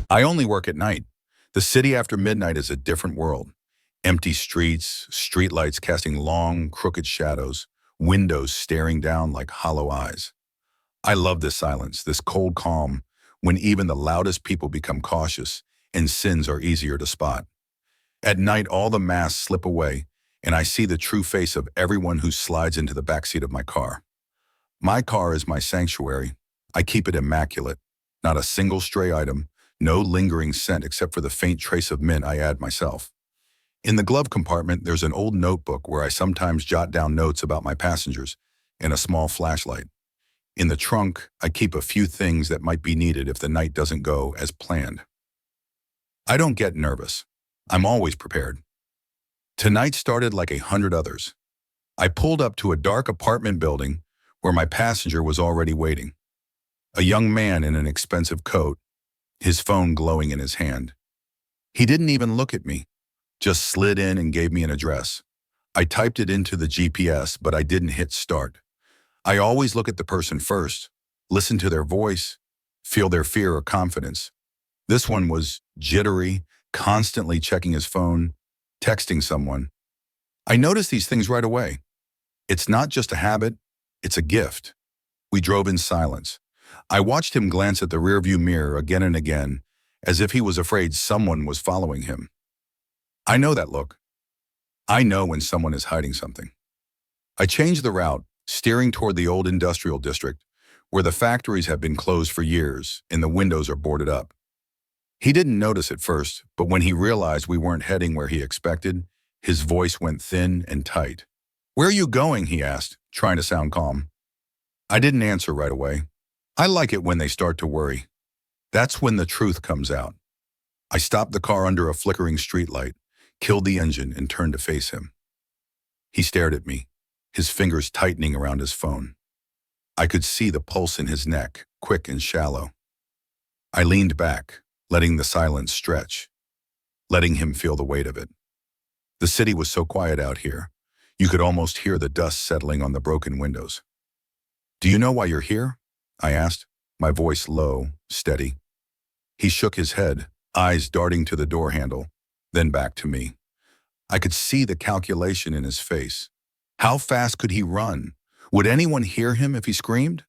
I only work at night. The city after midnight is a different world. Empty streets, streetlights casting long, crooked shadows, windows staring down like hollow eyes. I love this silence, this cold calm, when even the loudest people become cautious and sins are easier to spot. At night, all the masks slip away, and I see the true face of everyone who slides into the backseat of my car. My car is my sanctuary. I keep it immaculate. Not a single stray item, no lingering scent except for the faint trace of mint I add myself. In the glove compartment, there's an old notebook where I sometimes jot down notes about my passengers and a small flashlight. In the trunk, I keep a few things that might be needed if the night doesn't go as planned. I don't get nervous. I'm always prepared. Tonight started like 100 others. I pulled up to a dark apartment building where my passenger was already waiting. A young man in an expensive coat, his phone glowing in his hand. He didn't even look at me, just slid in and gave me an address. I typed it into the GPS, but I didn't hit start. I always look at the person first, listen to their voice, feel their fear or confidence. This one was jittery, constantly checking his phone, texting someone. I noticed these things right away. It's not just a habit, it's a gift. We drove in silence. I watched him glance at the rearview mirror again and again, as if he was afraid someone was following him. I know that look. I know when someone is hiding something. I changed the route, steering toward the old industrial district, where the factories have been closed for years and the windows are boarded up. He didn't notice at first, but when he realized we weren't heading where he expected, his voice went thin and tight. "Where are you going?" he asked, trying to sound calm. I didn't answer right away. I like it when they start to worry. That's when the truth comes out. I stopped the car under a flickering streetlight, killed the engine, and turned to face him. He stared at me, his fingers tightening around his phone. I could see the pulse in his neck, quick and shallow. I leaned back, letting the silence stretch, letting him feel the weight of it. The city was so quiet out here, you could almost hear the dust settling on the broken windows. "Do you know why you're here?" I asked, my voice low, steady. He shook his head, eyes darting to the door handle, then back to me. I could see the calculation in his face. How fast could he run? Would anyone hear him if he screamed?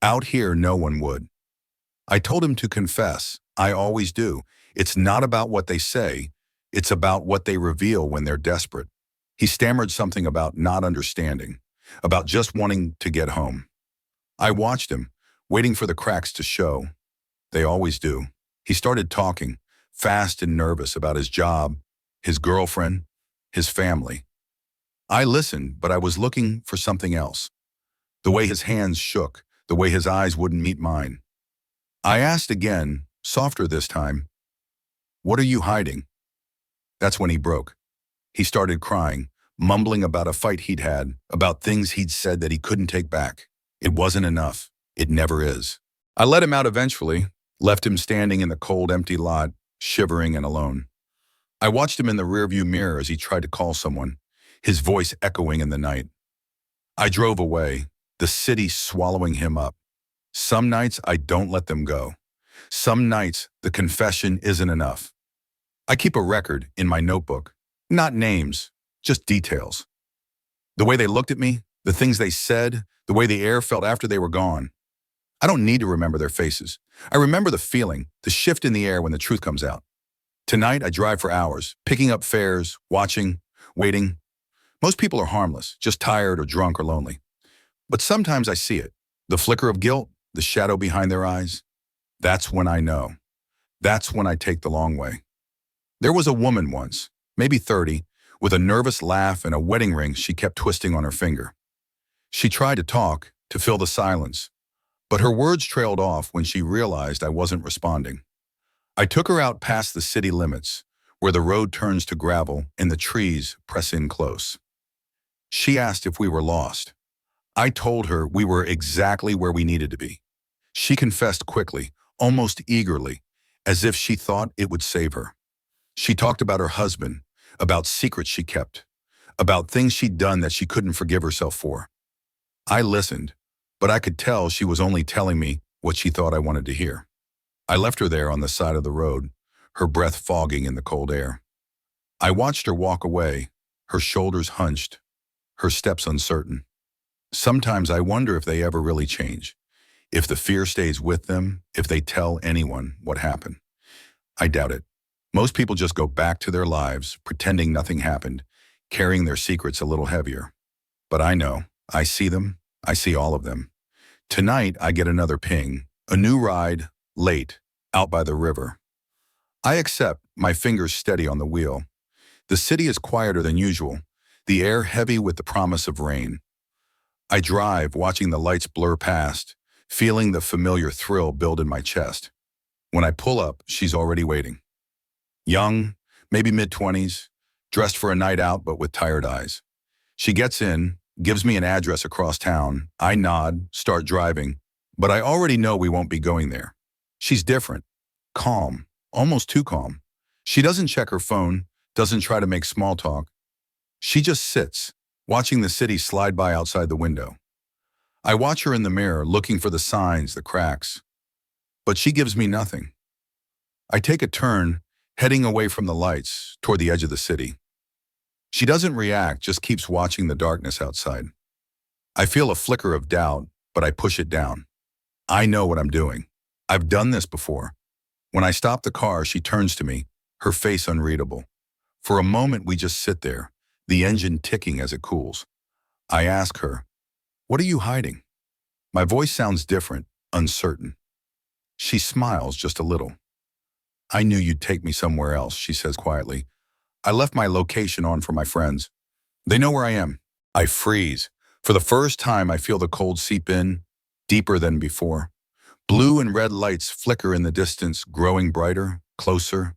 Out here, no one would. I told him to confess. I always do. It's not about what they say. It's about what they reveal when they're desperate. He stammered something about not understanding, about just wanting to get home. I watched him, waiting for the cracks to show. They always do. He started talking, fast and nervous, about his job, his girlfriend, his family. I listened, but I was looking for something else. The way his hands shook, the way his eyes wouldn't meet mine. I asked again, softer this time, "What are you hiding?" That's when he broke. He started crying, mumbling about a fight he'd had, about things he'd said that he couldn't take back. It wasn't enough. It never is. I let him out eventually, left him standing in the cold, empty lot, shivering and alone. I watched him in the rearview mirror as he tried to call someone, his voice echoing in the night. I drove away, the city swallowing him up. Some nights I don't let them go. Some nights the confession isn't enough. I keep a record in my notebook, not names, just details. The way they looked at me, the things they said, the way the air felt after they were gone. I don't need to remember their faces. I remember the feeling, the shift in the air when the truth comes out. Tonight I drive for hours, picking up fares, watching, waiting. Most people are harmless, just tired or drunk or lonely. But sometimes I see it, the flicker of guilt, the shadow behind their eyes. That's when I know. That's when I take the long way. There was a woman once, maybe 30, with a nervous laugh and a wedding ring she kept twisting on her finger. She tried to talk, to fill the silence, but her words trailed off when she realized I wasn't responding. I took her out past the city limits, where the road turns to gravel and the trees press in close. She asked if we were lost. I told her we were exactly where we needed to be. She confessed quickly, almost eagerly, as if she thought it would save her. She talked about her husband, about secrets she kept, about things she'd done that she couldn't forgive herself for. I listened, but I could tell she was only telling me what she thought I wanted to hear. I left her there on the side of the road, her breath fogging in the cold air. I watched her walk away, her shoulders hunched, her steps uncertain. Sometimes I wonder if they ever really change, if the fear stays with them, if they tell anyone what happened. I doubt it. Most people just go back to their lives, pretending nothing happened, carrying their secrets a little heavier. But I know, I see them, I see all of them. Tonight, I get another ping, a new ride, late, out by the river. I accept, my fingers steady on the wheel. The city is quieter than usual, the air heavy with the promise of rain. I drive, watching the lights blur past, feeling the familiar thrill build in my chest. When I pull up, she's already waiting. Young, maybe mid-20s, dressed for a night out but with tired eyes. She gets in, gives me an address across town. I nod, start driving, but I already know we won't be going there. She's different, calm, almost too calm. She doesn't check her phone, doesn't try to make small talk. She just sits, watching the city slide by outside the window. I watch her in the mirror, looking for the signs, the cracks. But she gives me nothing. I take a turn, heading away from the lights, toward the edge of the city. She doesn't react, just keeps watching the darkness outside. I feel a flicker of doubt, but I push it down. I know what I'm doing. I've done this before. When I stop the car, she turns to me, her face unreadable. For a moment, we just sit there, the engine ticking as it cools. I ask her, "What are you hiding?" My voice sounds different, uncertain. She smiles just a little. "I knew you'd take me somewhere else," she says quietly. "I left my location on for my friends. They know where I am." I freeze. For the first time, I feel the cold seep in, deeper than before. Blue and red lights flicker in the distance, growing brighter, closer.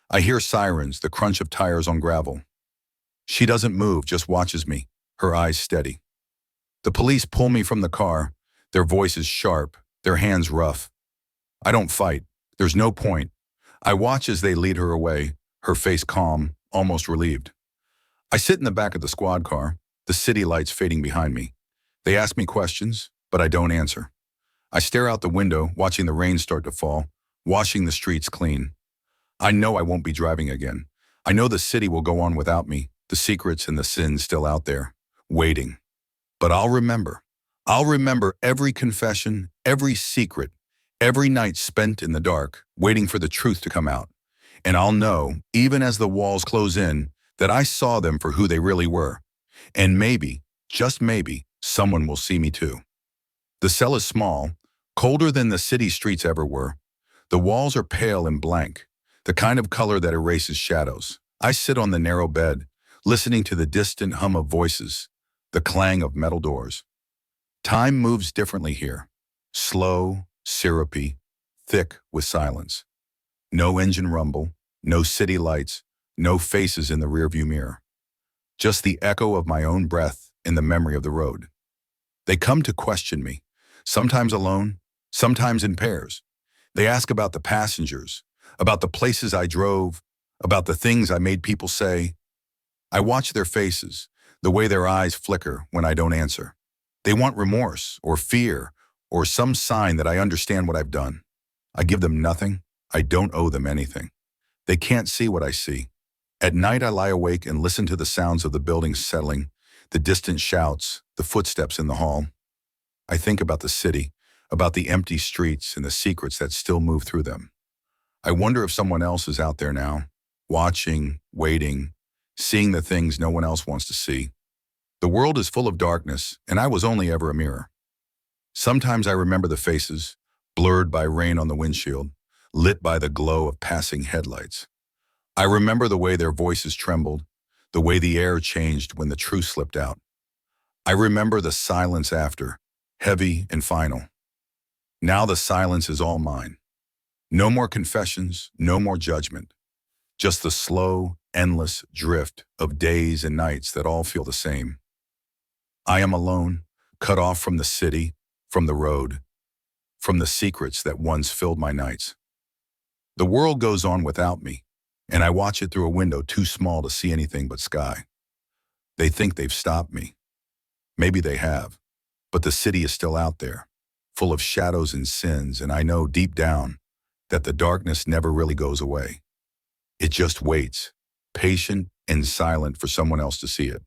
I hear sirens, the crunch of tires on gravel. She doesn't move, just watches me, her eyes steady. The police pull me from the car, their voices sharp, their hands rough. I don't fight. There's no point. I watch as they lead her away, her face calm, almost relieved. I sit in the back of the squad car, the city lights fading behind me. They ask me questions, but I don't answer. I stare out the window, watching the rain start to fall, washing the streets clean. I know I won't be driving again. I know the city will go on without me, the secrets and the sins still out there, waiting. But I'll remember. I'll remember every confession, every secret, every night spent in the dark, waiting for the truth to come out. And I'll know, even as the walls close in, that I saw them for who they really were. And maybe, just maybe, someone will see me too. The cell is small, colder than the city streets ever were. The walls are pale and blank, the kind of color that erases shadows. I sit on the narrow bed, listening to the distant hum of voices, the clang of metal doors. Time moves differently here. Slow, syrupy, thick with silence. No engine rumble, no city lights, no faces in the rearview mirror. Just the echo of my own breath in the memory of the road. They come to question me, sometimes alone, sometimes in pairs. They ask about the passengers, about the places I drove, about the things I made people say. I watch their faces, the way their eyes flicker when I don't answer. They want remorse or fear or some sign that I understand what I've done. I give them nothing. I don't owe them anything. They can't see what I see. At night, I lie awake and listen to the sounds of the buildings settling, the distant shouts, the footsteps in the hall. I think about the city, about the empty streets and the secrets that still move through them. I wonder if someone else is out there now, watching, waiting, seeing the things no one else wants to see. The world is full of darkness, and I was only ever a mirror. Sometimes I remember the faces, blurred by rain on the windshield, lit by the glow of passing headlights. I remember the way their voices trembled, the way the air changed when the truth slipped out. I remember the silence after, heavy and final. Now the silence is all mine. No more confessions, no more judgment. Just the slow, endless drift of days and nights that all feel the same. I am alone, cut off from the city, from the road, from the secrets that once filled my nights. The world goes on without me, and I watch it through a window too small to see anything but sky. They think they've stopped me. Maybe they have, but the city is still out there, full of shadows and sins, and I know deep down that the darkness never really goes away. It just waits, patient and silent for someone else to see it.